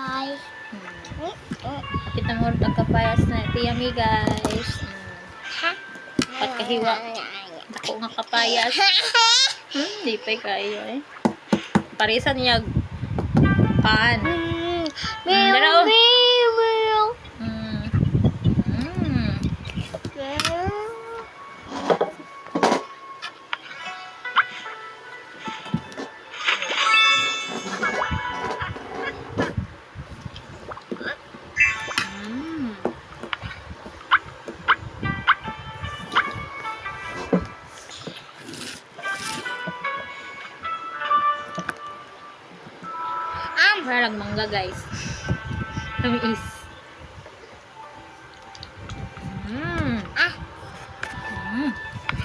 guys. Kapit na mo ang kapayas na ito yummy guys. At kahiwa. Ako nga kapayas. Di pa kayo eh. Parisan niya paan. Dara, oh. Parang mangga guys. Kami is.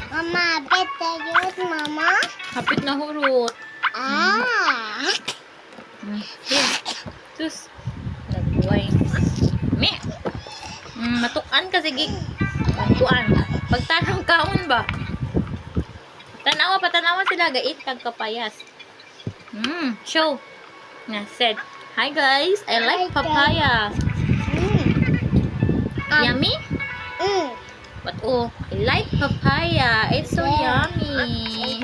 Mama, bet yun, mama. Hapit na hurot. Here. Sus. Nagbuhay. Me. Matukan ka sige. Tuan. Pagtanong kaon ba? Patanawa sila. Gait kag kapayas. Show. Nga said, hi guys, I like papaya. Yummy? But oh, I like papaya. It's so yummy.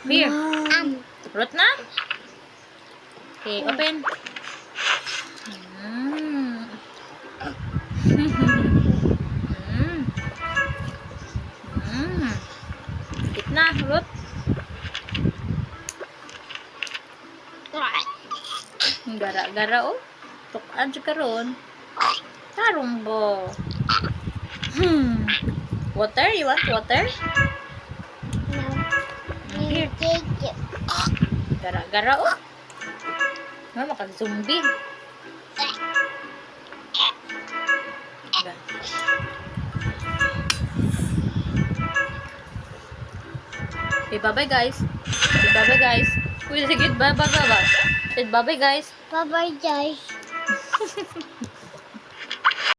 Here. Rot na? Okay, open. Ikit na, Ruth. Gara-gara, oh. Tukaan siya karon. Tarong bo. Water? You want water? Here. Gara-gara, oh. Mama, kag-zombie. Okay, bye-bye guys. Okay, bye-bye guys. Uy, sige, bye-bye ba? Bye-bye guys. Bye-bye, guys.